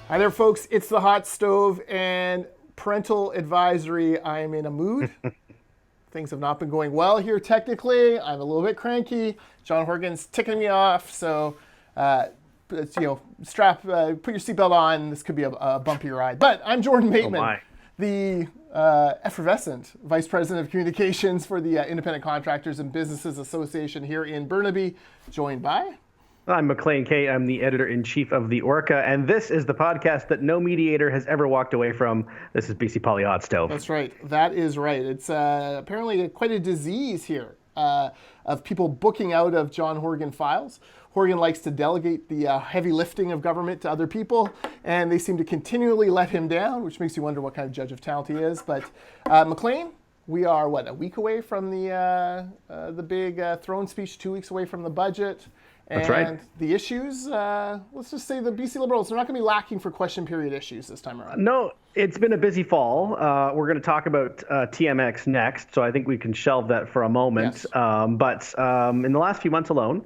Hi there, folks. It's the hot stove and parental advisory. I am in a mood. Things have not been going well here technically. I'm a little bit cranky. John Horgan's ticking me off. So, strap, put your seatbelt on. This could be a bumpy ride. But I'm Jordan Oh Bateman, my. the effervescent Vice President of Communications for the Independent Contractors and Businesses Association here in Burnaby, joined by... I'm McLean Kate. I'm the editor-in-chief of the Orca, and this is the podcast that no mediator has ever walked away from. This is BC Poly HOTSTOVE. That's right. That is right. It's apparently quite a disease here of people booking out of John Horgan files. Horgan likes to delegate the heavy lifting of government to other people, and they seem to continually let him down, which makes you wonder what kind of judge of talent he is. But McLean, we are, a week away from the big throne speech, 2 weeks away from the budget. And That's right. The issues, let's just say the BC Liberals, they're not going to be lacking for question period issues this time around. No, it's been a busy fall. We're going to talk about TMX next, so I think we can shelve that for a moment. Yes. But in the last few months alone,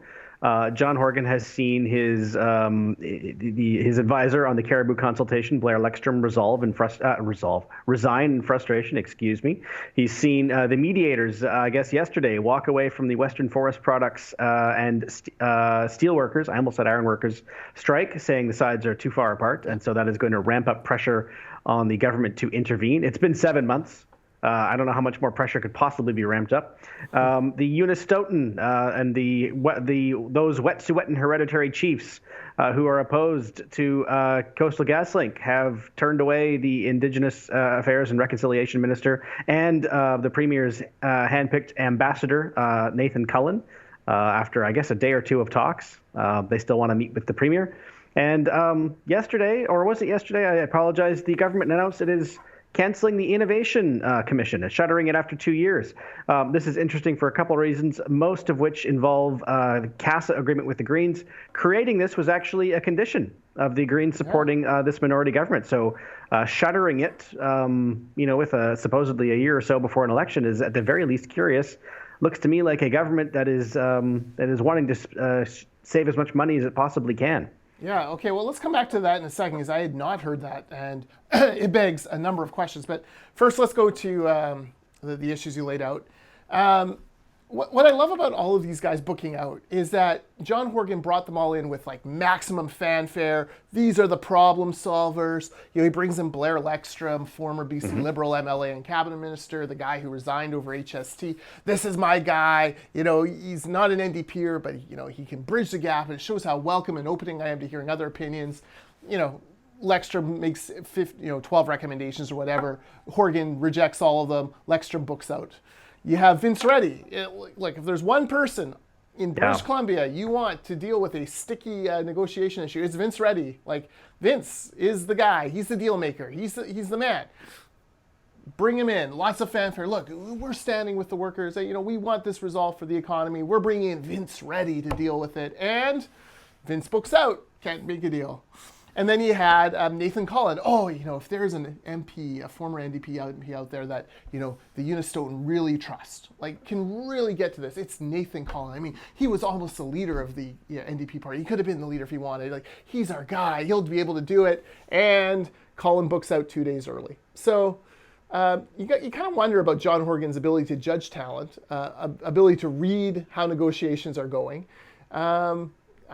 John Horgan has seen his advisor on the Caribou consultation, Blair Lekstrom, resign in frustration. Excuse me. He's seen the mediators, I guess yesterday, walk away from the Western Forest Products and steel workers. I almost said iron workers strike, saying the sides are too far apart, and so that is going to ramp up pressure on the government to intervene. It's been 7 months. I don't know how much more pressure could possibly be ramped up. The Unistoten and those Wet'suwet'en hereditary chiefs who are opposed to Coastal GasLink have turned away the Indigenous Affairs and Reconciliation Minister and the Premier's handpicked ambassador, Nathan Cullen, after, I guess, a day or two of talks. They still want to meet with the Premier. And yesterday, or was it yesterday? I apologize. The government announced it is canceling the Innovation Commission, shuttering it after 2 years. This is interesting for a couple of reasons, most of which involve the CASA agreement with the Greens. Creating this was actually a condition of the Greens supporting this minority government. So shuttering it, with supposedly a year or so before an election is at the very least curious. Looks to me like a government that is wanting to save as much money as it possibly can. Yeah, okay, well, let's come back to that in a second, because I had not heard that, and it begs a number of questions. But first, let's go to the issues you laid out. What I love about all of these guys booking out is that John Horgan brought them all in with maximum fanfare. These are the problem solvers. He brings in Blair Lekstrom, former BC Liberal MLA and cabinet minister, the guy who resigned over HST. This is my guy. He's not an NDPer, but he can bridge the gap. And it shows how welcome and opening I am to hearing other opinions. Lekstrom makes 12 recommendations or whatever. Horgan rejects all of them. Lekstrom books out. You have Vince Reddy. If there's one person in British Columbia you want to deal with a sticky negotiation issue, it's Vince Reddy. Vince is the guy. He's the deal maker. He's the man. Bring him in. Lots of fanfare. Look, we're standing with the workers. We want this resolved for the economy. We're bringing in Vince Reddy to deal with it. And Vince books out. Can't make a deal. And then you had Nathan Cullen. If there's an MP, a former NDP MP out there that, the Unistoten really trust, can really get to this, it's Nathan Cullen. I mean, he was almost the leader of the NDP party. He could have been the leader if he wanted. He's our guy. He'll be able to do it. And Cullen books out 2 days early. So you kind of wonder about John Horgan's ability to judge talent, ability to read how negotiations are going.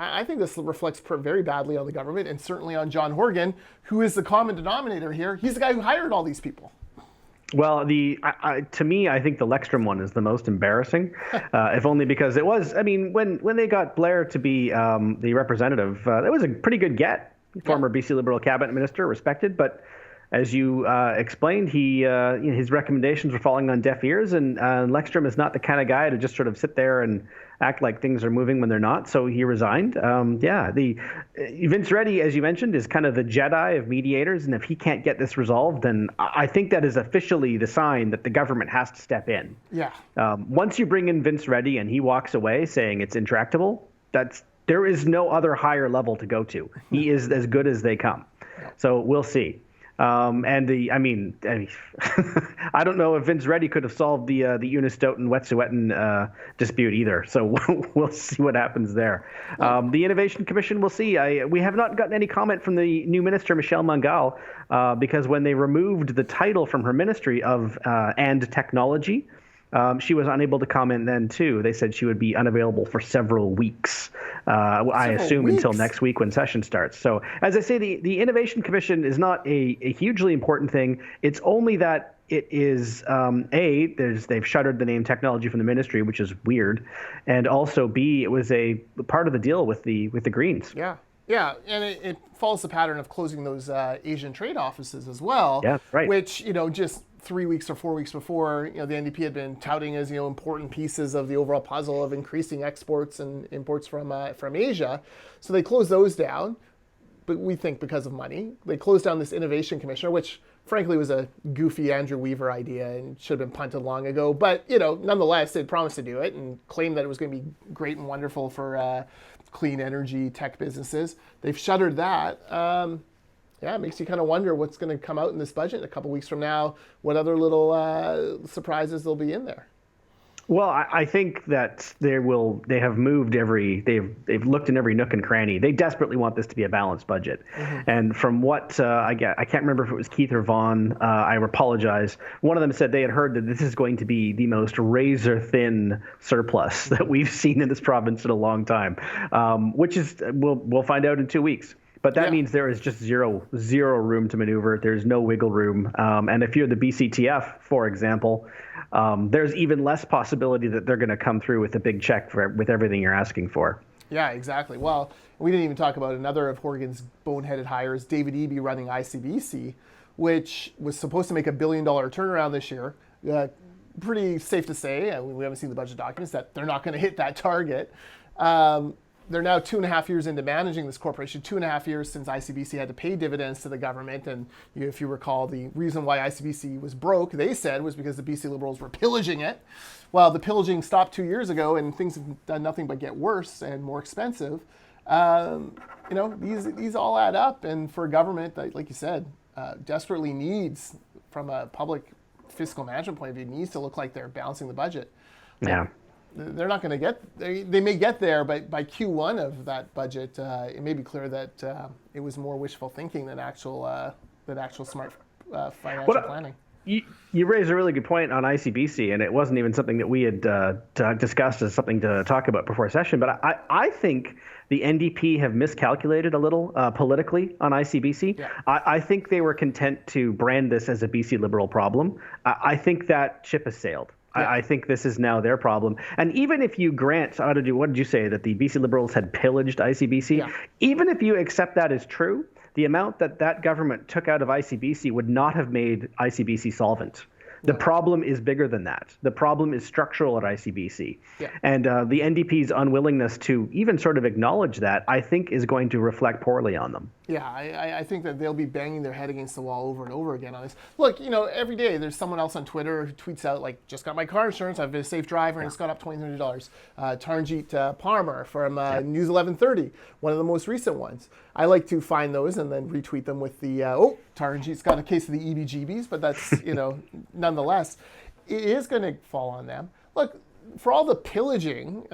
I think this reflects very badly on the government and certainly on John Horgan, who is the common denominator here. He's the guy who hired all these people. Well, to me, I think the Lekstrom one is the most embarrassing, if only because it was. I mean, when they got Blair to be the representative, that was a pretty good get. Former BC Liberal cabinet minister, respected, but as you explained, his recommendations were falling on deaf ears, and Lekstrom is not the kind of guy to just sort of sit there and act like things are moving when they're not. So he resigned. Vince Reddy, as you mentioned, is kind of the Jedi of mediators, and if he can't get this resolved, then I think that is officially the sign that the government has to step in. Yeah. Once you bring in Vince Reddy and he walks away saying it's intractable, there is no other higher level to go to. He is as good as they come. So we'll see. I don't know if Vince Reddy could have solved the Unistoten Wet'suwet'en dispute either. So we'll see what happens there. The Innovation Commission, we'll see. We have not gotten any comment from the new minister, Michelle Mangal, because when they removed the title from her ministry of and technology, she was unable to comment then too. They said she would be unavailable for several weeks. I assume until next week when session starts. So as I say, the Innovation Commission is not a hugely important thing. It's only that it is they've shuttered the name technology from the ministry, which is weird, and also B, it was a part of the deal with the Greens. Yeah, and it follows the pattern of closing those Asian trade offices as well. Yeah, right. Which, just 3 weeks or 4 weeks before, the NDP had been touting as, important pieces of the overall puzzle of increasing exports and imports from Asia. So they closed those down, but we think because of money. They closed down this Innovation Commissioner, which frankly was a goofy Andrew Weaver idea and should have been punted long ago. But, nonetheless, they'd promised to do it and claimed that it was going to be great and wonderful for clean energy tech businesses. They've shuttered that. It makes you kind of wonder what's going to come out in this budget a couple weeks from now, what other little surprises there'll be in there. Well, I think that they have moved they've looked in every nook and cranny. They desperately want this to be a balanced budget. Mm-hmm. And from what I can't remember if it was Keith or Vaughn, I apologize. One of them said they had heard that this is going to be the most razor thin surplus that we've seen in this province in a long time, which is, we'll find out in 2 weeks. But that means there is just zero room to maneuver. There's no wiggle room. And if you're the BCTF, for example, there's even less possibility that they're going to come through with a big check with everything you're asking for. Yeah, exactly. Well, we didn't even talk about another of Horgan's boneheaded hires, David Eby running ICBC, which was supposed to make $1 billion turnaround this year. Pretty safe to say, we haven't seen the budget documents, that they're not going to hit that target. They're now 2.5 years into managing this corporation, 2.5 years since ICBC had to pay dividends to the government. And if you recall, the reason why ICBC was broke, they said, was because the BC Liberals were pillaging it. Well, the pillaging stopped 2 years ago, and things have done nothing but get worse and more expensive. These all add up. And for a government that, like you said, desperately needs, from a public fiscal management point of view, needs to look like they're balancing the budget. Yeah. They're not going to they may get there, but by Q1 of that budget, it may be clear that it was more wishful thinking than actual smart financial planning. You raised a really good point on ICBC, and it wasn't even something that we had discussed as something to talk about before session. But I think the NDP have miscalculated a little politically on ICBC. Yeah. I think they were content to brand this as a BC Liberal problem. I think that ship has sailed. Yeah. I think this is now their problem. And even if you grant, what did you say, that the BC Liberals had pillaged ICBC? Yeah. Even if you accept that as true, the amount that government took out of ICBC would not have made ICBC solvent. The problem is bigger than that. The problem is structural at ICBC. Yeah. And the NDP's unwillingness to even sort of acknowledge that, I think, is going to reflect poorly on them. Yeah, I think that they'll be banging their head against the wall over and over again on this. Look, every day there's someone else on Twitter who tweets out, like, just got my car insurance, I've been a safe driver, and it's gone up $2,200. Tarnjeet Parmar from News 1130, one of the most recent ones. I like to find those and then retweet them with the, Tarnjeet's got a case of the EBGBs, but that's, nonetheless, it is going to fall on them. Look, for all the pillaging,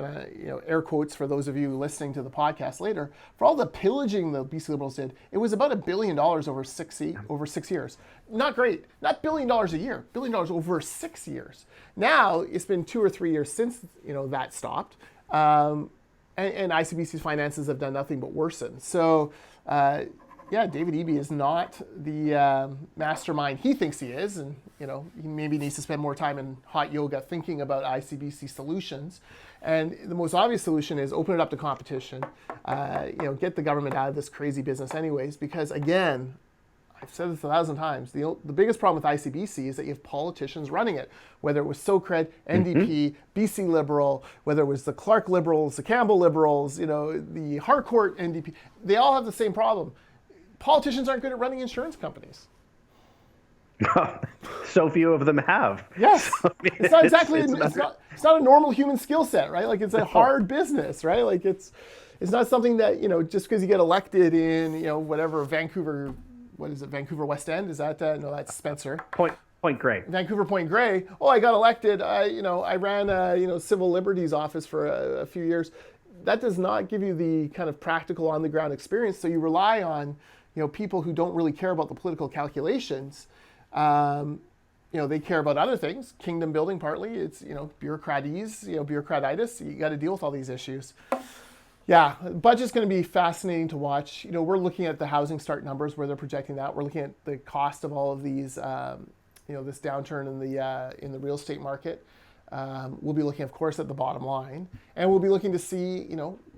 air quotes for those of you listening to the podcast later, for all the pillaging the BC Liberals did, it was about $1 billion over 6 years. Not great. Not $1 billion a year. $1 billion over 6 years. Now it's been 2 or 3 years since that stopped, and ICBC's finances have done nothing but worsen. So. David Eby is not the mastermind he thinks he is, and he maybe needs to spend more time in hot yoga thinking about ICBC solutions. And the most obvious solution is open it up to competition. Get the government out of this crazy business, anyways. Because again, I've said this 1,000 times. The biggest problem with ICBC is that you have politicians running it. Whether it was SOCRED, NDP, BC Liberal, whether it was the Clark Liberals, the Campbell Liberals, the Harcourt NDP, they all have the same problem. Politicians aren't good at running insurance companies. So few of them have. Yes. It's not exactly, it's not a normal human skill set, right? Like, it's a hard business, right? Like, it's not something that, just because you get elected in, whatever, Vancouver what is it, Vancouver West End? Is that, no, that's Spencer. Point Grey. Vancouver Point Grey. Oh, I got elected. I ran a civil liberties office for a few years. That does not give you the kind of practical on the ground experience. So you rely on people who don't really care about the political calculations. They care about other things, kingdom building partly. It's bureaucratitis. You got to deal with all these issues. Yeah, budget's going to be fascinating to watch. We're looking at the housing start numbers where they're projecting that. We're looking at the cost of all of these. This downturn in the real estate market. We'll be looking, of course, at the bottom line, and we'll be looking to see,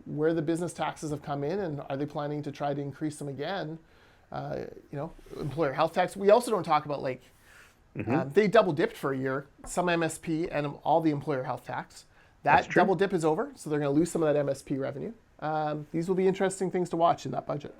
where the business taxes have come in, and are they planning to try to increase them again? Employer health tax. We also don't talk about they double dipped for a year, some MSP and all the employer health tax. That double dip is over, so they're going to lose some of that MSP revenue. These will be interesting things to watch in that budget.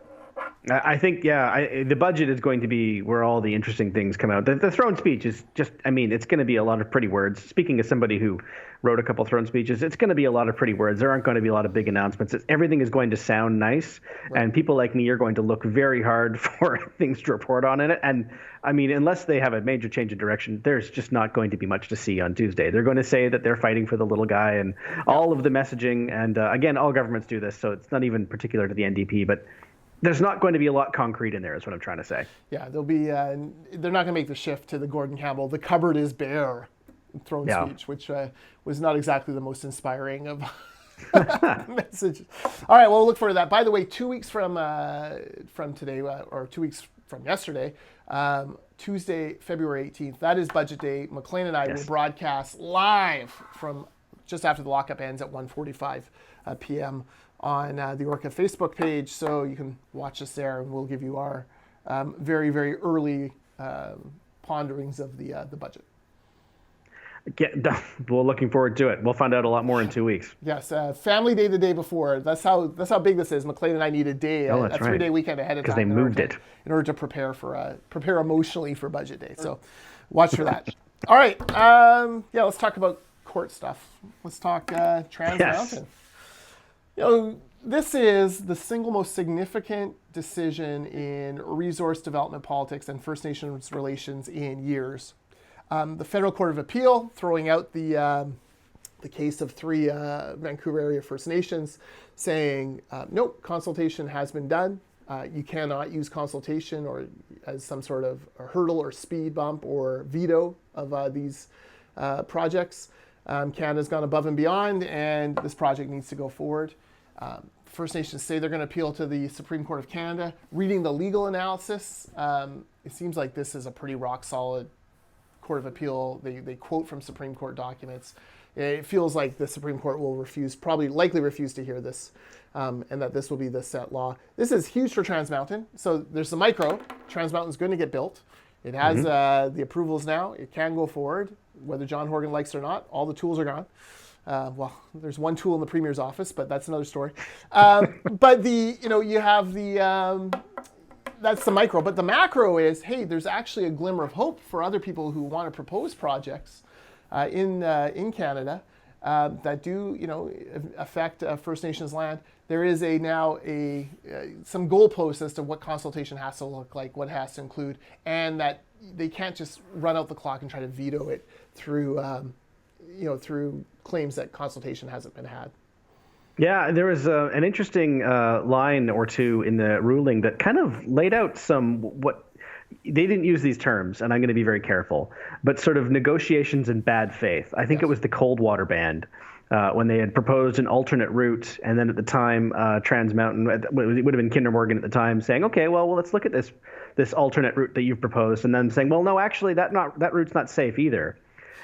I think, the budget is going to be where all the interesting things come out. The throne speech is just, it's going to be a lot of pretty words. Speaking as somebody who wrote a couple throne speeches, it's going to be a lot of pretty words. There aren't going to be a lot of big announcements. Everything is going to sound nice, right. And people like me are going to look very hard for things to report on in it. And unless they have a major change in direction, there's just not going to be much to see on Tuesday. They're going to say that they're fighting for the little guy and all of the messaging. And again, all governments do this, so it's not even particular to the NDP, but there's not going to be a lot concrete in there, is what I'm trying to say. Yeah, they'll be. They're not going to make the shift to the Gordon Campbell, the cupboard is bare throne speech, which was not exactly the most inspiring of messages. All right, well, we'll look forward to that. By the way, 2 weeks from today, or 2 weeks from yesterday, Tuesday, February 18th, that is Budget Day. McLean and I will broadcast live from just after the lockup ends at 1:45 p.m. on the Orca Facebook page, so you can watch us there, and we'll give you our very, very early ponderings of the budget. We're looking forward to it. We'll find out a lot more in 2 weeks. Yes, Family Day the day before. That's how big this is. McLean and I need a day, a 3-day weekend ahead of time. Because they moved it. In order to prepare emotionally for Budget Day. So watch for that. All right, let's talk about court stuff. Let's talk Trans Mountain. This is the single most significant decision in resource development politics and First Nations relations in years. The Federal Court of Appeal throwing out the case of 3 Vancouver area First Nations, saying, nope, consultation has been done. You cannot use consultation or as some sort of a hurdle or speed bump or veto of these projects. Canada's gone above and beyond, and this project needs to go forward. First Nations say they're going to appeal to the Supreme Court of Canada. Reading the legal analysis, it seems like this is a pretty rock-solid Court of Appeal. They quote from Supreme Court documents. It feels like the Supreme Court will likely refuse to hear this, and that this will be the set law. This is huge for Trans Mountain. So there's the micro. Trans Mountain's going to get built. It has the approvals now. It can go forward, whether John Horgan likes it or not. All the tools are gone. There's one tool in the Premier's office, but that's another story. But you have that's the micro. But the macro is, hey, there's actually a glimmer of hope for other people who want to propose projects in Canada that do, affect First Nations land. There is now some goalposts as to what consultation has to look like, what it has to include, and that they can't just run out the clock and try to veto it through claims that consultation hasn't been had. Yeah, there was an interesting line or two in the ruling that kind of laid out what they didn't use these terms, and I'm going to be very careful, but sort of negotiations in bad faith. I think it was the Coldwater Band when they had proposed an alternate route, and then at the time, Trans Mountain, it would have been Kinder Morgan at the time, saying, okay, well, let's look at this alternate route that you've proposed, and then saying, well, no, actually, that route's not safe either.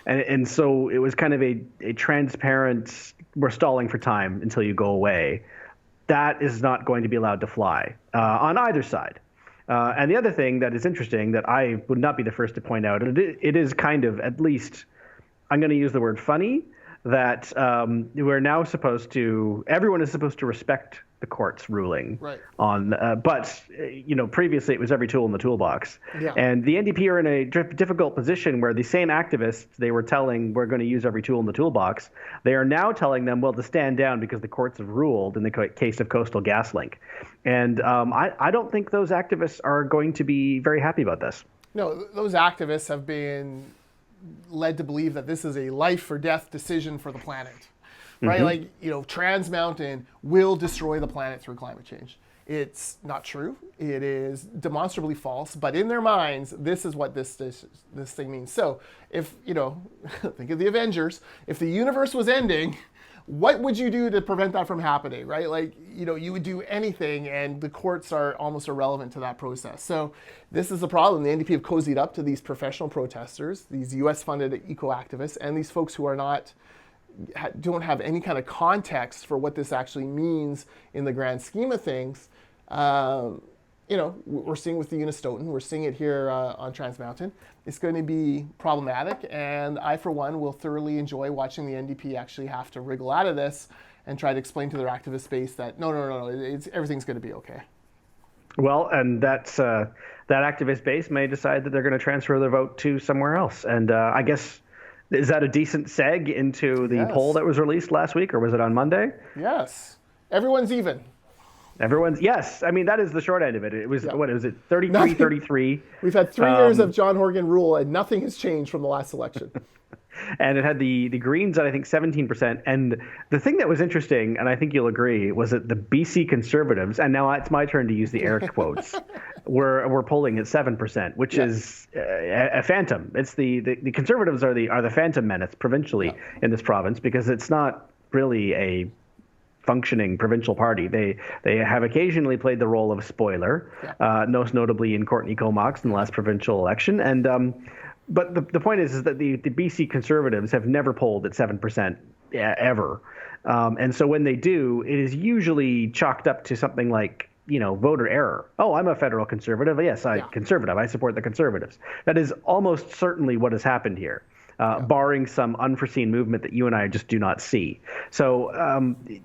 And so it was kind of a transparent, we're stalling for time until you go away. That is not going to be allowed to fly on either side. And the other thing that is interesting that I would not be the first to point out, and it is kind of, at least, I'm going to use the word funny, that everyone is supposed to respect the court's ruling Right. on, but previously it was every tool in the toolbox. Yeah. And the NDP are in a difficult position where the same activists they were telling we're going to use every tool in the toolbox, they are now telling them, well, to stand down because the courts have ruled in the case of Coastal GasLink. And I don't think those activists are going to be very happy about this. No, those activists have been led to believe that this is a life or death decision for the planet, right? Like, Trans Mountain will destroy the planet through climate change. It's not true. It is demonstrably false. But in their minds, this is what this thing means. So if, think of the Avengers, if the universe was ending, what would you do to prevent that from happening, right? Like, you would do anything, and the courts are almost irrelevant to that process. So this is the problem. The NDP have cozied up to these professional protesters, these US-funded eco-activists, and these folks who don't have any kind of context for what this actually means in the grand scheme of things. We're seeing with the Unistoten, we're seeing it here on Trans Mountain. It's going to be problematic, and I, for one, will thoroughly enjoy watching the NDP actually have to wriggle out of this and try to explain to their activist base that no, everything's going to be okay. Well, and that activist base may decide that they're going to transfer their vote to somewhere else. And I guess, is that a decent seg into the poll that was released last week, or was it on Monday? Yes. Everyone's even. Yes. I mean, that is the short end of it. It was, what was it, 33, 33? We've had 3 years of John Horgan rule, and nothing has changed from the last election. And it had the Greens at, I think, 17%. And the thing that was interesting, and I think you'll agree, was that the BC Conservatives, and now it's my turn to use the air quotes, were polling at 7%, which is a phantom. It's the Conservatives are the phantom menace provincially in this province, because it's not really a functioning provincial party. They have occasionally played the role of a spoiler, most notably in Courtney Comox in the last provincial election. And but the point is that the BC Conservatives have never polled at 7% ever. And so when they do, it is usually chalked up to something like, voter error. Oh, I'm a federal conservative. Yes, conservative. I support the Conservatives. That is almost certainly what has happened here. Barring some unforeseen movement that you and I just do not see. So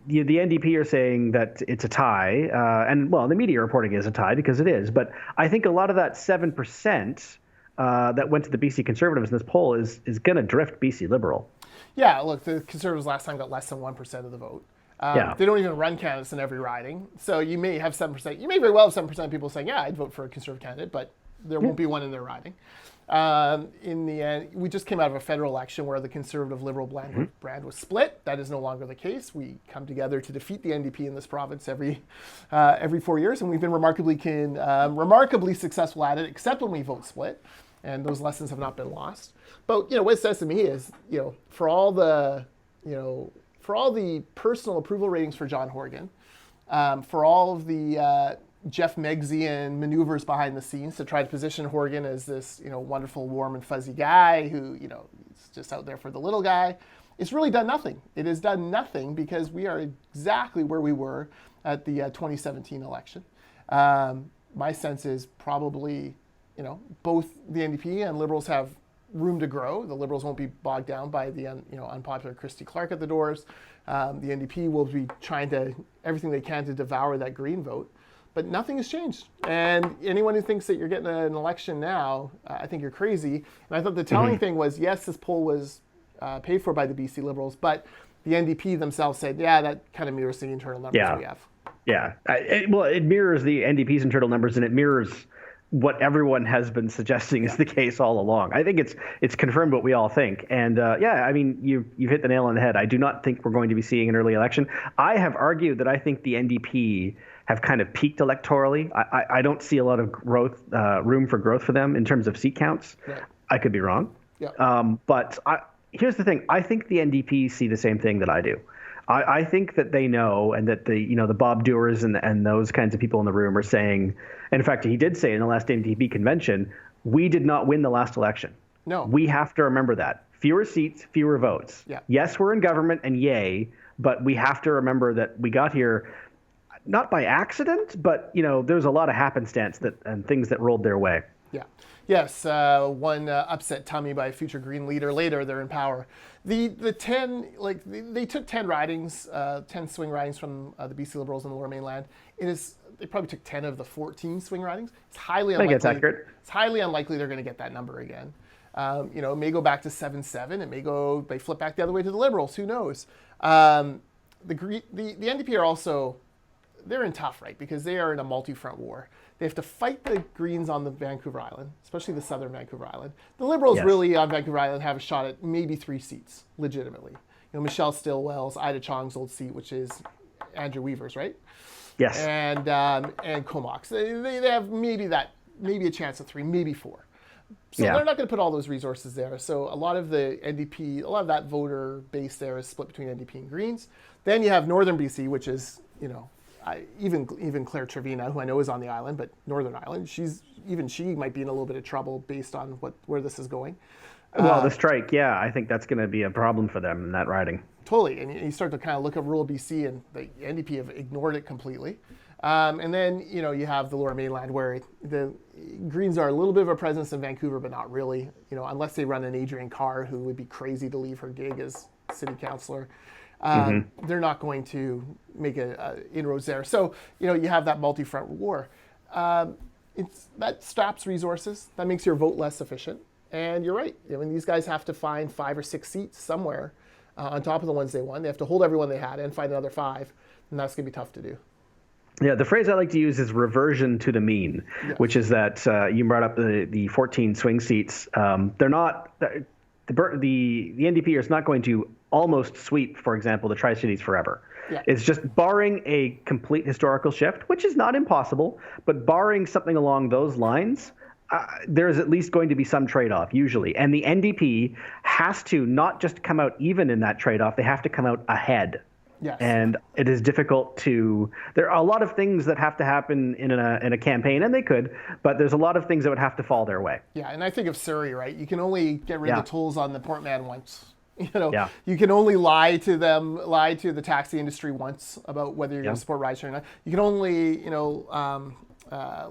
the NDP are saying that it's a tie, and the media reporting is a tie because it is. But I think a lot of that 7% that went to the BC Conservatives in this poll is going to drift BC Liberal. Yeah, look, the Conservatives last time got less than 1% of the vote. They don't even run candidates in every riding. So you may have 7%. You may very well have 7% of people saying, yeah, I'd vote for a Conservative candidate, but there won't be one in their riding. In the end, we just came out of a federal election where the Conservative Liberal brand was split. That is no longer the case. We come together to defeat the NDP in this province every 4 years, and we've been remarkably successful at it, except when we vote split, and those lessons have not been lost. But what it says to me is, for all the personal approval ratings for John Horgan, for all of the Jeff Megsian maneuvers behind the scenes to try to position Horgan as this, wonderful, warm and fuzzy guy who, he's just out there for the little guy. It's really done nothing. It has done nothing because we are exactly where we were at the 2017 election. My sense is probably, both the NDP and Liberals have room to grow. The Liberals won't be bogged down by the unpopular Christy Clark at the doors. The NDP will be trying everything they can to devour that Green vote. But nothing has changed. And anyone who thinks that you're getting an election now, I think you're crazy. And I thought the telling thing was, yes, this poll was paid for by the BC Liberals, but the NDP themselves said, yeah, that kind of mirrors the internal numbers we have. Yeah. It mirrors the NDP's internal numbers, and it mirrors what everyone has been suggesting is the case all along. I think it's confirmed what we all think. And you've hit the nail on the head. I do not think we're going to be seeing an early election. I have argued that I think the NDP have kind of peaked electorally. I don't see a lot of room for growth for them in terms of seat counts. Yeah. I could be wrong. Yeah. But here's the thing. I think the NDP see the same thing that I do. I think that they know, and that the Bob Dewars and those kinds of people in the room are saying, and in fact, he did say in the last NDP convention, we did not win the last election. No. We have to remember that. Fewer seats, fewer votes. Yeah. Yes, we're in government, and yay, but we have to remember that we got here not by accident, but there's a lot of happenstance and things that rolled their way. Yeah. Yes. One upset tummy by a future Green leader. Later, they're in power. The 10, like they took 10 ridings, 10 swing ridings from the BC Liberals in the Lower Mainland. They probably took 10 of the 14 swing ridings. It's highly I think unlikely. it's accurate. It's highly unlikely they're going to get that number again. It may go back to 7-7. It may flip back the other way to the Liberals. Who knows? The NDP are also, they're in tough, right? Because they are in a multi-front war. They have to fight the Greens on the Vancouver Island, especially the southern Vancouver Island. The Liberals really on Vancouver Island have a shot at maybe 3 seats, legitimately. Michelle Stilwell's, Ida Chong's old seat, which is Andrew Weaver's, right? Yes. And Comox. They have maybe a chance of 3, maybe 4. So they're not going to put all those resources there. So a lot of the NDP, a lot of that voter base there is split between NDP and Greens. Then you have Northern BC, which is, even Claire Trevina, who I know is on the island, but Northern Ireland, she might be in a little bit of trouble based on where this is going. Well, the strike, I think that's going to be a problem for them in that riding. Totally, and you start to kind of look at rural BC, and the NDP have ignored it completely. And then you have the Lower Mainland, where the Greens are a little bit of a presence in Vancouver, but not really. Unless they run an Adrienne Carr, who would be crazy to leave her gig as city councillor. They're not going to make a inroads there. So you have that multi-front war. That stops resources. That makes your vote less efficient. And you're right. These guys have to find 5 or 6 seats somewhere on top of the ones they won. They have to hold everyone they had and find another 5, and that's going to be tough to do. Yeah, the phrase I like to use is reversion to the mean, which is that you brought up the 14 swing seats. They're not the NDP is not going to almost sweep, for example, the Tri-Cities forever. Yeah. It's just barring a complete historical shift, which is not impossible, but barring something along those lines, there's at least going to be some trade-off, usually. And the NDP has to not just come out even in that trade-off, they have to come out ahead. Yes. And it is difficult there are a lot of things that have to happen in a campaign, and they could, but there's a lot of things that would have to fall their way. Yeah, and I think of Surrey, right? You can only get rid of the tolls on the Portman once. You can only lie to the taxi industry once about whether you're going to support rideshare or not. You can only,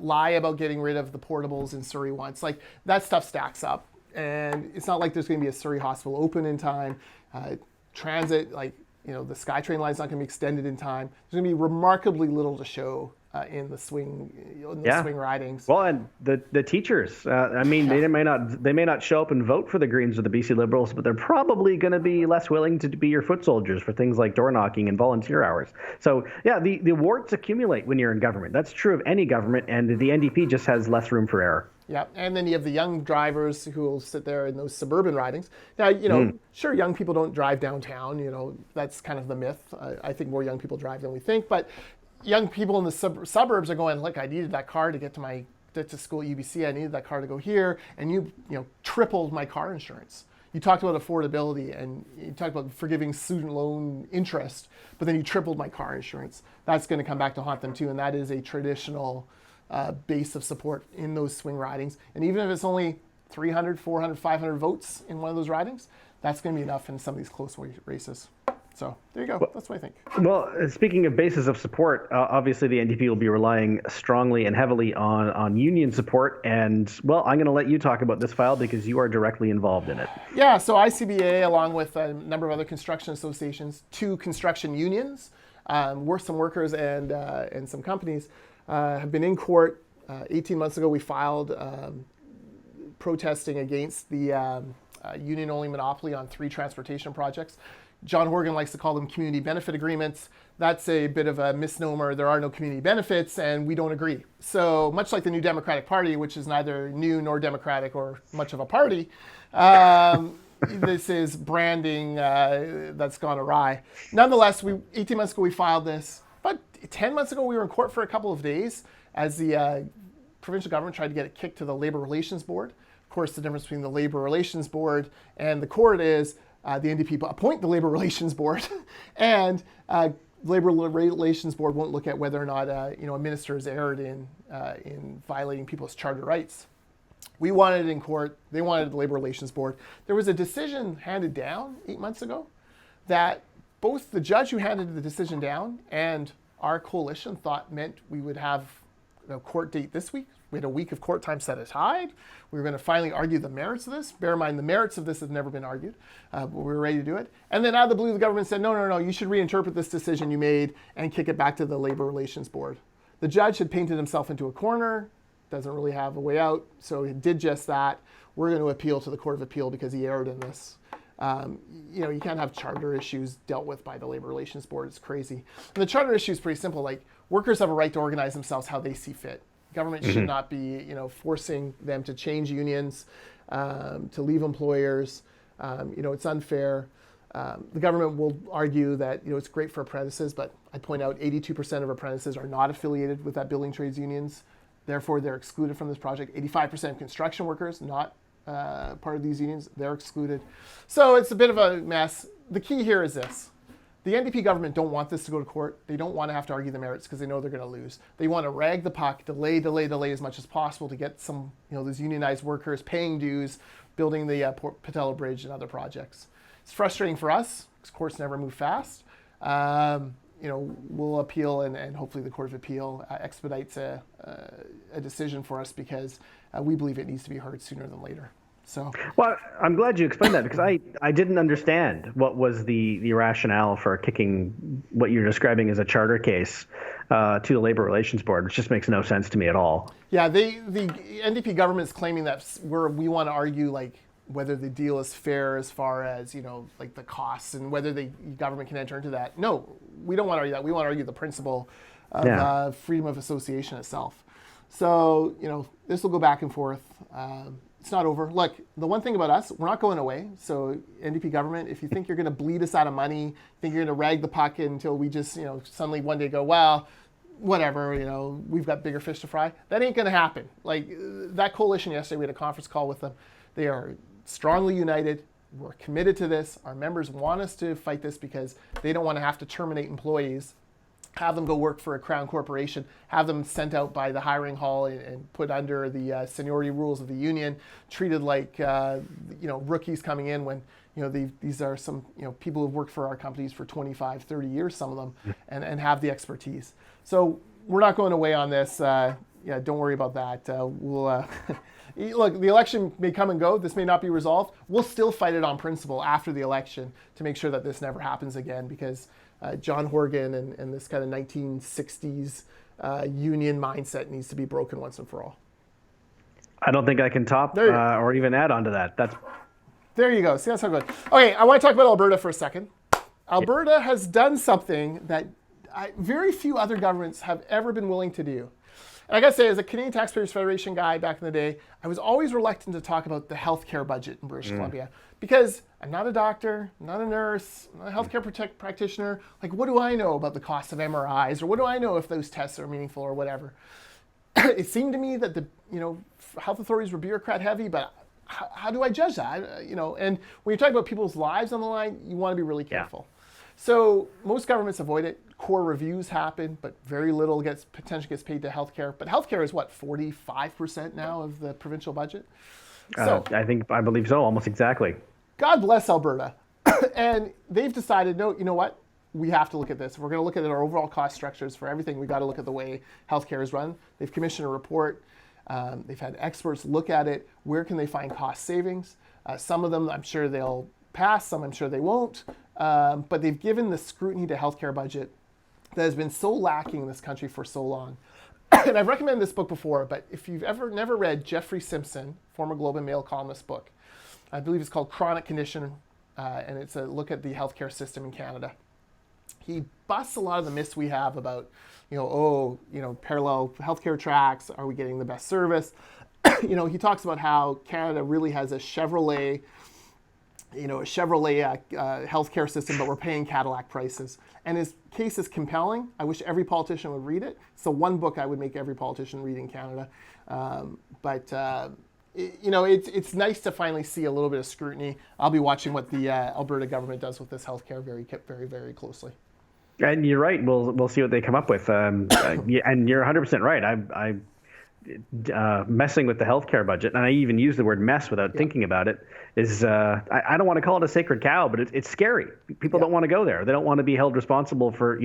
lie about getting rid of the portables in Surrey once. Like, that stuff stacks up, and it's not like there's going to be a Surrey hospital open in time. Transit, the SkyTrain line's not going to be extended in time. There's going to be remarkably little to show in the swing ridings. Well, and the teachers, they may not show up and vote for the Greens or the BC Liberals, but they're probably going to be less willing to be your foot soldiers for things like door knocking and volunteer hours. So the warts accumulate when you're in government. That's true of any government, and the NDP just has less room for error. Yeah, and then you have the young drivers who will sit there in those suburban ridings. Now, sure, young people don't drive downtown. That's kind of the myth. I think more young people drive than we think, but young people in the suburbs are going, look, I needed that car to get to school at UBC. I needed that car to go here, and you tripled my car insurance. You talked about affordability, and you talked about forgiving student loan interest, but then you tripled my car insurance. That's going to come back to haunt them too, and that is a traditional base of support in those swing ridings. And even if it's only 300, 400, 500 votes in one of those ridings, that's going to be enough in some of these close races. So there you go. That's what I think. Well, speaking of bases of support, obviously the NDP will be relying strongly and heavily on union support. And, well, I'm going to let you talk about this file because you are directly involved in it. Yeah, so ICBA, along with a number of other construction associations, 2 construction unions, some workers and some companies, have been in court. 18 months ago, we filed protesting against the union-only monopoly on 3 transportation projects. John Horgan likes to call them community benefit agreements. That's a bit of a misnomer. There are no community benefits, and we don't agree. So much like the New Democratic Party, which is neither new nor democratic or much of a party, this is branding that's gone awry. Nonetheless, 18 months ago we filed this. About 10 months ago we were in court for a couple of days as the provincial government tried to get it kicked to the Labour Relations Board. Of course, the difference between the Labour Relations Board and the court is the NDP appoint the Labour Relations Board, and Labour Relations Board won't look at whether or not a minister has erred in violating people's charter rights. We wanted it in court. They wanted the Labour Relations Board. There was a decision handed down 8 months ago that both the judge who handed the decision down and our coalition thought meant we would have a court date this week We had a week of court time set aside. We were going to finally argue the merits of this. Bear in mind, the merits of this have never been argued, but we were ready to do it. And then out of the blue, the government said, no, you should reinterpret this decision you made and kick it back to the Labor Relations Board. The judge had painted himself into a corner, doesn't really have a way out, so he did just that. We're going to appeal to the Court of Appeal because he erred in this. You can't have charter issues dealt with by the Labor Relations Board. It's crazy. And the charter issue is pretty simple. Like, workers have a right to organize themselves how they see fit. Government should not be, forcing them to change unions, to leave employers. It's unfair. The government will argue that, it's great for apprentices, but I'd point out 82% of apprentices are not affiliated with that building trades unions. Therefore, they're excluded from this project. 85% of construction workers, not part of these unions, they're excluded. So it's a bit of a mess. The key here is this. The NDP government don't want this to go to court. They don't want to have to argue the merits because they know they're going to lose. They want to rag the puck, delay as much as possible to get some, those unionized workers paying dues, building the Port Patello Bridge and other projects. It's frustrating for us because courts never move fast. We'll appeal and hopefully the Court of Appeal expedites a decision for us because we believe it needs to be heard sooner than later. So, well, I'm glad you explained that because I didn't understand what was the rationale for kicking what you're describing as a charter case to the Labor Relations Board, which just makes no sense to me at all. Yeah, the NDP government is claiming that we want to argue whether the deal is fair as far as the costs and whether the government can enter into that. No, we don't want to argue that. We want to argue the principle of freedom of association itself. So this will go back and forth. It's not over. Look, the one thing about us, we're not going away. So NDP government, if you think you're going to bleed us out of money, think you're going to rag the puck until we just, suddenly one day go, well, whatever, we've got bigger fish to fry. That ain't going to happen. That coalition yesterday, we had a conference call with them. They are strongly united. We're committed to this. Our members want us to fight this because they don't want to have to terminate employees, have them go work for a crown corporation, have them sent out by the hiring hall and put under the seniority rules of the union, treated like rookies coming in when these are some people who've worked for our companies for 25, 30 years, some of them, and have the expertise. So we're not going away on this. Don't worry about that. We'll look. The election may come and go. This may not be resolved. We'll still fight it on principle after the election to make sure that this never happens again because John Horgan and this kind of 1960s union mindset needs to be broken once and for all. I don't think I can top or even add on to that. There you go. See, that's how good. Okay, I want to talk about Alberta for a second. Alberta has done something that very few other governments have ever been willing to do. And I got to say, as a Canadian Taxpayers Federation guy back in the day, I was always reluctant to talk about the healthcare budget in British Columbia because I'm not a doctor, I'm not a nurse, I'm not a healthcare practitioner. What do I know about the cost of MRIs, or what do I know if those tests are meaningful or whatever? It seemed to me that the health authorities were bureaucrat heavy, but how do I judge that? And when you're talking about people's lives on the line, you want to be really careful. So most governments avoid it. Core reviews happen, but very little potentially gets paid to healthcare. But healthcare is 45% now of the provincial budget? So I believe so, almost exactly. God bless Alberta. And they've decided, no, you know what? We have to look at this. If we're going to look at our overall cost structures for everything, we've got to look at the way healthcare is run. They've commissioned a report. They've had experts look at it. Where can they find cost savings? Some of them, I'm sure they'll pass. Some, I'm sure they won't. But they've given the scrutiny to healthcare budget that has been so lacking in this country for so long. And I've recommended this book before, but if you've never read Jeffrey Simpson, former Globe and Mail columnist book, I believe it's called Chronic Condition, and it's a look at the healthcare system in Canada. He busts a lot of the myths we have about, parallel healthcare tracks. Are we getting the best service? He talks about how Canada really has a Chevrolet healthcare system, but we're paying Cadillac prices. And his case is compelling. I wish every politician would read it. It's the one book I would make every politician read in Canada. It's nice to finally see a little bit of scrutiny. I'll be watching what the Alberta government does with this healthcare very, very, very closely. And you're right. We'll see what they come up with. And you're 100% right. Messing with the healthcare budget, and I even use the word mess without thinking about it, is I don't want to call it a sacred cow, but it's scary. People don't want to go there. They don't want to be held responsible for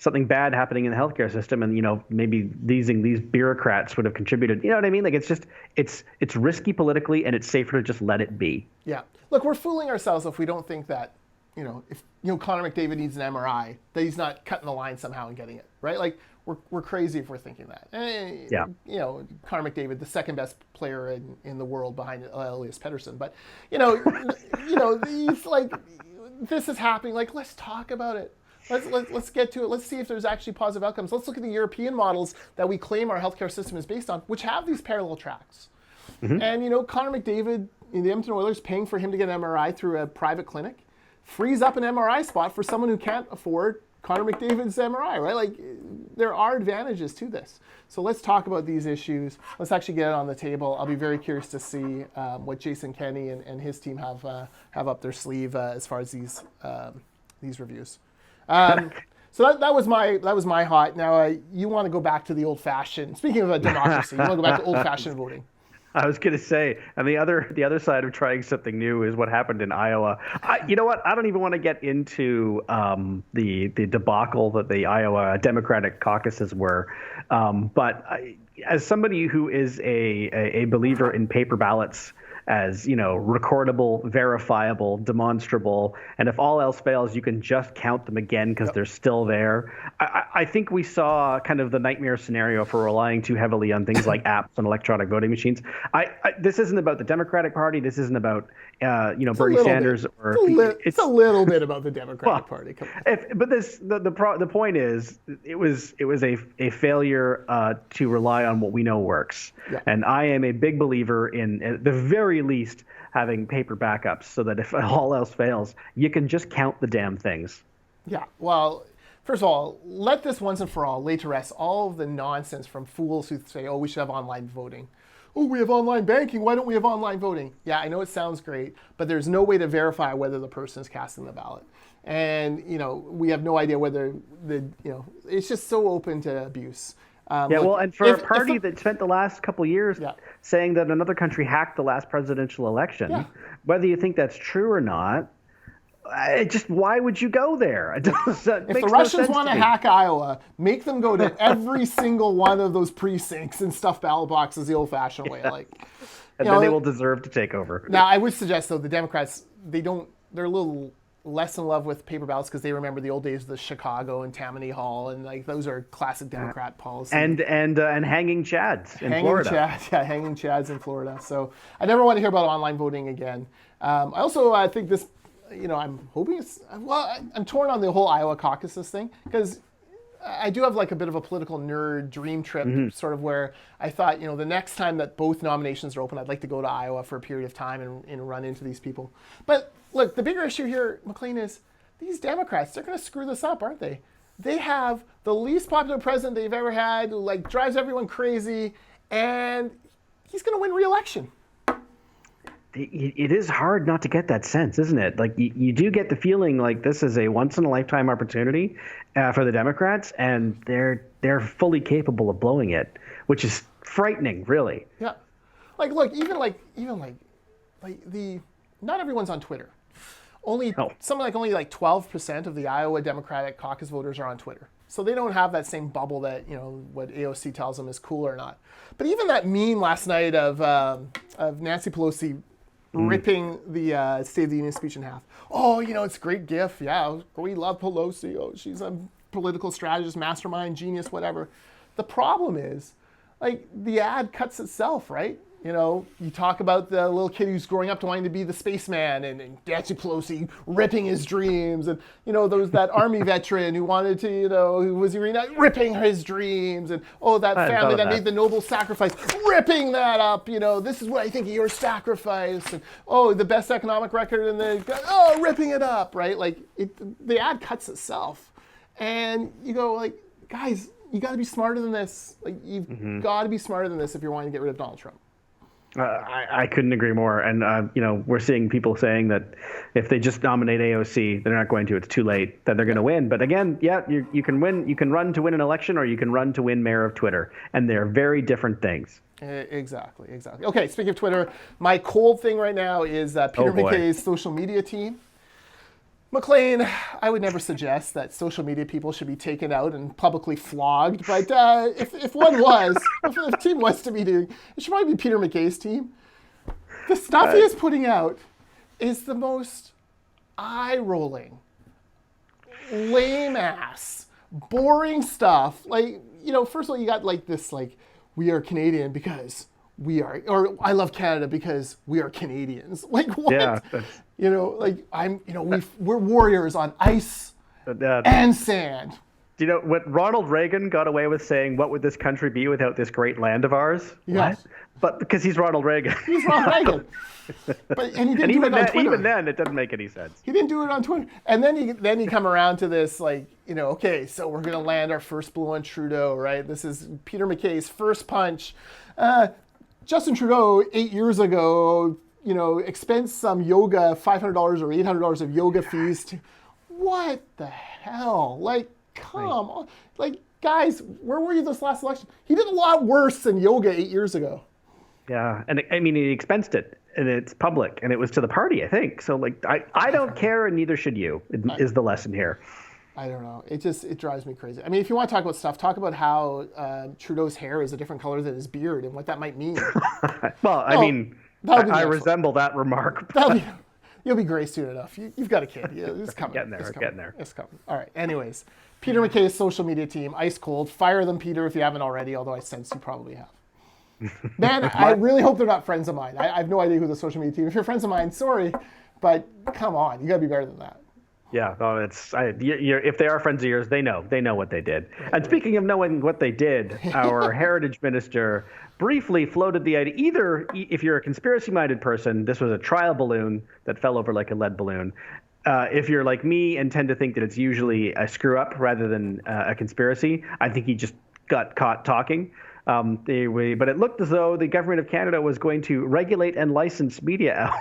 something bad happening in the healthcare system, and maybe these bureaucrats would have contributed. You know what I mean? Like it's risky politically, and it's safer to just let it be. Yeah. Look, we're fooling ourselves if we don't think that, if Connor McDavid needs an MRI, that he's not cutting the line somehow and getting it, right? Like we're crazy if we're thinking that. Yeah. Connor McDavid, the second best player in the world behind Elias Pettersson, but he's like, this is happening. Like, let's talk about it. Let's get to it. Let's see if there's actually positive outcomes. Let's look at the European models that we claim our healthcare system is based on, which have these parallel tracks. Mm-hmm. And Connor McDavid, the Edmonton Oilers, paying for him to get an MRI through a private clinic, frees up an MRI spot for someone who can't afford Connor McDavid's MRI, right? Like, there are advantages to this. So let's talk about these issues. Let's actually get it on the table. I'll be very curious to see what Jason Kenney and his team have up their sleeve as far as these reviews. So that was my hot. Now you want to go back to the old-fashioned. Speaking of a democracy, you want to go back to old-fashioned voting. I was going to say, and the other side of trying something new is what happened in Iowa. You know what? I don't even want to get into the debacle that the Iowa Democratic caucuses were. But as somebody who is a believer in paper ballots as, recordable, verifiable, demonstrable, and if all else fails, you can just count them again because they're still there. I think we saw kind of the nightmare scenario for relying too heavily on things like apps and electronic voting machines. This isn't about the Democratic Party. This isn't about Bernie Sanders. It's a little bit about the Democratic Party. But the point is, it was a failure to rely on what we know works. Yeah. And I am a big believer in, at the very least, having paper backups so that if all else fails, you can just count the damn things. Yeah. Well, first of all, let this once and for all lay to rest all of the nonsense from fools who say, oh, we should have online voting. Oh, we have online banking. Why don't we have online voting? Yeah, I know it sounds great, but there's no way to verify whether the person is casting the ballot. And, we have no idea whether it's just so open to abuse. And for a party that spent the last couple of years saying that another country hacked the last presidential election, whether you think that's true or not, why would you go there? If the Russians want to hack Iowa, make them go to every single one of those precincts and stuff ballot boxes the old-fashioned way. And then they will deserve to take over. Now, I would suggest, though, the Democrats, they're a little less in love with paper ballots because they remember the old days of the Chicago and Tammany Hall, and those are classic Democrat policies. And hanging chads in Florida. Hanging chads in Florida. So I never want to hear about online voting again. I also think this, I'm hoping I'm torn on the whole Iowa caucuses thing because I do have like a bit of a political nerd dream trip, sort of where I thought, the next time that both nominations are open, I'd like to go to Iowa for a period of time and run into these people. But look, the bigger issue here, McLean, is these Democrats, they're going to screw this up, aren't they? They have the least popular president they've ever had, who drives everyone crazy, and he's going to win re-election. It is hard not to get that sense, isn't it? Like you do get the feeling like this is a once-in-a-lifetime opportunity for the Democrats, and they're fully capable of blowing it, which is frightening, really. Yeah, look, even not everyone's on Twitter. Only 12% of the Iowa Democratic caucus voters are on Twitter. So they don't have that same bubble that, what AOC tells them is cool or not. But even that meme last night of Nancy Pelosi ripping the State of the Union speech in half. Oh, it's a great gif. Yeah, we love Pelosi. Oh, she's a political strategist, mastermind, genius, whatever. The problem is, the ad cuts itself, right? You talk about the little kid who's growing up to wanting to be the spaceman, and Nancy Pelosi ripping his dreams, and that army veteran who wanted to, who was ripping his dreams, and that family that made the noble sacrifice, ripping that up. This is what I think of your sacrifice, and the best economic record, and ripping it up, right? The ad cuts itself, and you go guys, you got to be smarter than this. You've got to be smarter than this if you're wanting to get rid of Donald Trump. I couldn't agree more. And, we're seeing people saying that if they just nominate AOC, they're not going to. It's too late, that they're going to win. But again, you can win. You can run to win an election, or you can run to win mayor of Twitter. And they're very different things. Exactly. Okay, speaking of Twitter, my cold thing right now is Peter McKay's social media team. McLean, I would never suggest that social media people should be taken out and publicly flogged, but if one was, if a team was to be doing, it should probably be Peter McKay's team. The stuff he is putting out is the most eye-rolling, lame-ass, boring stuff. Like, first of all, you got like this, like, we are Canadian because we are, or I love Canada because we are Canadians. Like, what? Yeah. We're warriors on ice and sand. Do you know what Ronald Reagan got away with saying? What would this country be without this great land of ours? Yes. What? But because he's Ronald Reagan. He's Ronald Reagan. And he didn't do it on Twitter. Even then, it doesn't make any sense. He didn't do it on Twitter. And then you come around to this, like, okay, so we're going to land our first blow on Trudeau, right? This is Peter McKay's first punch. Justin Trudeau, 8 years ago, expensed some yoga, $500 or $800 of yoga fees. What the hell? Like, come on. Like, guys, where were you this last election? He did a lot worse than yoga 8 years ago. Yeah, and I mean, he expensed it, and it's public, and it was to the party, I think. So, like, I don't care, and neither should you, is the lesson here. I don't know. It drives me crazy. I mean, if you want to talk about stuff, talk about how Trudeau's hair is a different color than his beard and what that might mean. Well, I mean, I resemble that remark. You'll be gray soon enough. You've got a kid. It's coming. Getting there. It's coming. All right. Anyways, Peter McKay's social media team, ice cold. Fire them, Peter, if you haven't already, although I sense you probably have. Man, I really hope they're not friends of mine. I have no idea who the social media team. If you're friends of mine, sorry, but come on, you got to be better than that. Yeah, no, if they are friends of yours, they know what they did. And speaking of knowing what they did, our heritage minister briefly floated the idea, either if you're a conspiracy-minded person, this was a trial balloon that fell over like a lead balloon. If you're like me and tend to think that it's usually a screw-up rather than a conspiracy, I think he just got caught talking. But it looked as though the government of Canada was going to regulate and license media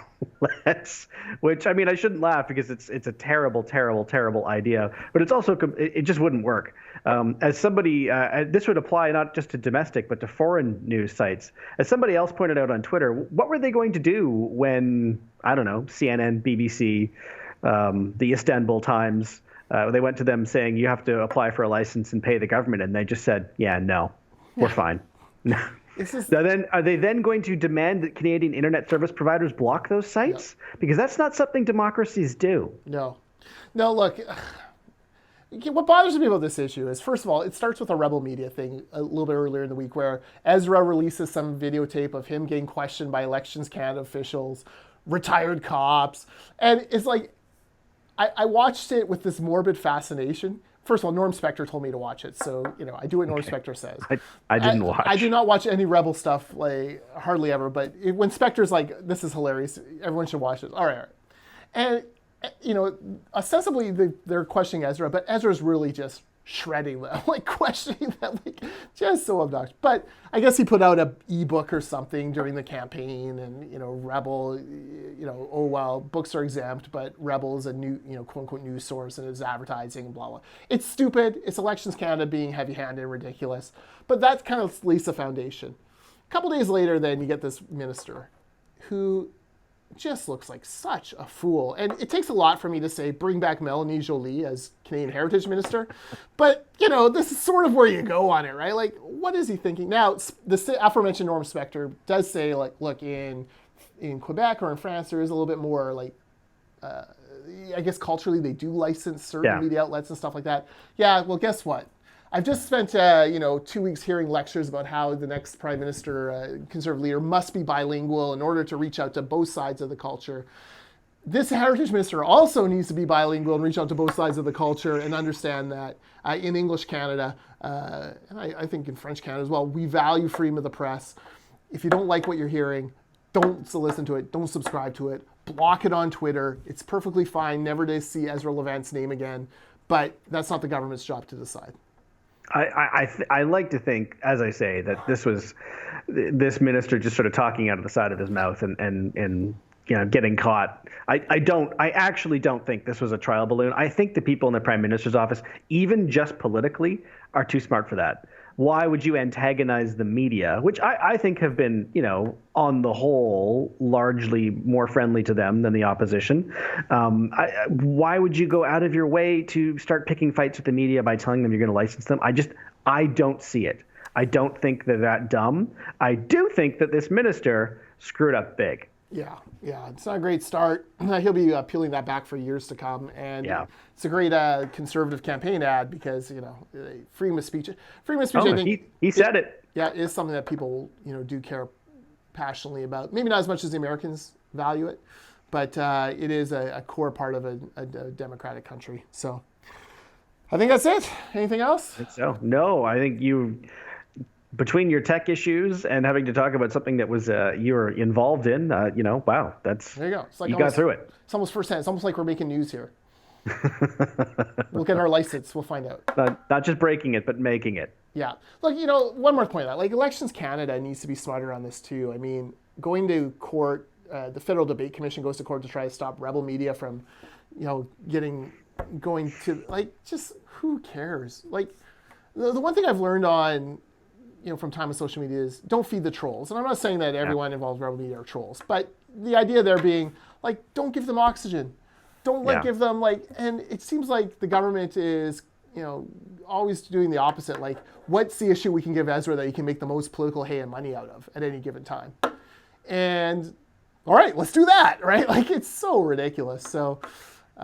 outlets, which, I mean, I shouldn't laugh because it's a terrible, terrible, terrible idea, but it's also, it just wouldn't work. As somebody, this would apply not just to domestic, but to foreign news sites. As somebody else pointed out on Twitter, what were they going to do when, I don't know, CNN, BBC, the Istanbul Times, they went to them saying you have to apply for a license and pay the government, and they just said, yeah, no. We're fine. Now then, are they then going to demand that Canadian internet service providers block those sites? Yep. Because that's not something democracies do. No, look, what bothers me about this issue is, first of all, it starts with a Rebel Media thing a little bit earlier in the week where Ezra releases some videotape of him getting questioned by Elections Canada officials, retired cops. And it's like, I watched it with this morbid fascination. First of all, Norm Spector told me to watch it, so I do what Norm Spector says. I didn't watch. I do not watch any Rebel stuff, like hardly ever. But when Spector's like, "This is hilarious. Everyone should watch it." All right. And ostensibly they're questioning Ezra, but Ezra's really just shredding them, like questioning them, like just so obnoxious. But I guess he put out a ebook or something during the campaign, and Rebel, oh well, books are exempt, but Rebel is a new, quote unquote news source and it's advertising and blah blah. It's stupid. It's Elections Canada being heavy-handed and ridiculous, but that kind of lays the foundation. A couple days later, then you get this minister who just looks like such a fool. And it takes a lot for me to say, bring back Melanie Joly as Canadian Heritage Minister. But, this is sort of where you go on it, right? Like, what is he thinking? Now, the aforementioned Norm Spector does say, like, look, in Quebec or in France, there is a little bit more, like, I guess culturally they do license certain media outlets and stuff like that. Yeah, well, guess what? I've just spent, 2 weeks hearing lectures about how the next prime minister, conservative leader, must be bilingual in order to reach out to both sides of the culture. This heritage minister also needs to be bilingual and reach out to both sides of the culture and understand that in English Canada, and I think in French Canada as well, we value freedom of the press. If you don't like what you're hearing, don't listen to it, don't subscribe to it, block it on Twitter. It's perfectly fine never to see Ezra Levant's name again, but that's not the government's job to decide. I like to think, as I say, that this minister just sort of talking out of the side of his mouth and getting caught. I actually don't think this was a trial balloon. I think the people in the prime minister's office, even just politically, are too smart for that. why would you antagonize the media, which I think have been, on the whole, largely more friendly to them than the opposition? Why would you go out of your way to start picking fights with the media by telling them you're going to license them? I don't see it. I don't think they're that dumb. I do think that this minister screwed up big. Yeah, it's not a great start. He'll be peeling that back for years to come, and Yeah. it's a great conservative campaign ad because freedom of speech. Freedom of speech, Oh, I think he said it. Yeah, is something that people do care passionately about. Maybe not as much as the Americans value it, but it is a core part of a democratic country. So I think that's it. Anything else? I think so. No, I think between your tech issues and having to talk about something that was you were involved in, wow, that's There you go. It's like you got through it. It's almost firsthand. It's almost like we're making news here. We'll get our license. We'll find out. Not just breaking it, but making it. Yeah. Look, one more point on that. Like, Elections Canada needs to be smarter on this too. I mean, going to court, the Federal Debate Commission goes to court to try to stop rebel media from, going to, just who cares? Like, the one thing I've learned on, from time on social media is don't feed the trolls. And I'm not saying that everyone involved in rebel media are trolls, but the idea there being, don't give them oxygen. Don't give them, and it seems like the government is, always doing the opposite. Like, what's the issue we can give Ezra that you can make the most political hay and money out of at any given time? And, all right, let's do that, right? It's so ridiculous. So,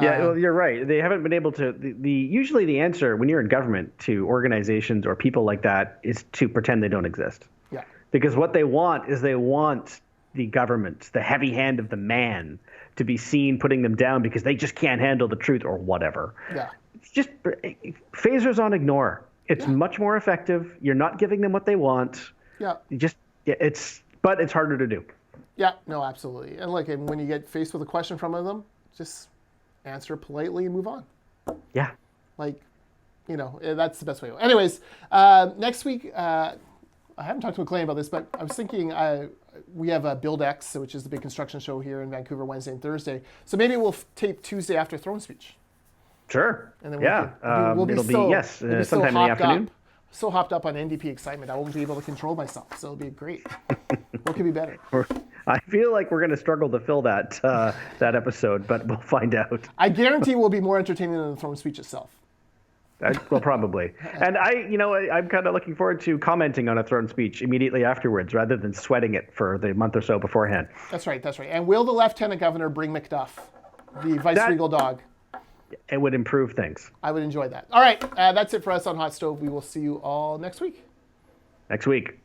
yeah, well, you're right. They haven't been able to. Usually the answer when you're in government to organizations or people like that is to pretend they don't exist. Yeah. Because what they want is the government, the heavy hand of the man, to be seen putting them down because they just can't handle the truth or whatever. Yeah. It's just phasers on ignore. It's much more effective. You're not giving them what they want. Yeah. But it's harder to do. Yeah, no, absolutely. And and when you get faced with a question from them, just answer politely and move on. Yeah. That's the best way. Anyways, next week, I haven't talked to McLean about this, but I was thinking we have Build X, which is the big construction show here in Vancouver, Wednesday and Thursday. So maybe we'll tape Tuesday after Throne Speech. Sure. And then it'll be sometime in the afternoon. So hopped up on NDP excitement, I won't be able to control myself. So it'll be great. What could be better? I feel like we're going to struggle to fill that episode, but we'll find out. I guarantee we'll be more entertaining than the Throne Speech itself. Well, probably. And I'm kind of looking forward to commenting on a Throne Speech immediately afterwards, rather than sweating it for the month or so beforehand. That's right. And will the Lieutenant Governor bring Macduff, the vice-regal dog? It would improve things. I would enjoy that. All right. That's it for us on Hot Stove. We will see you all next week. Next week.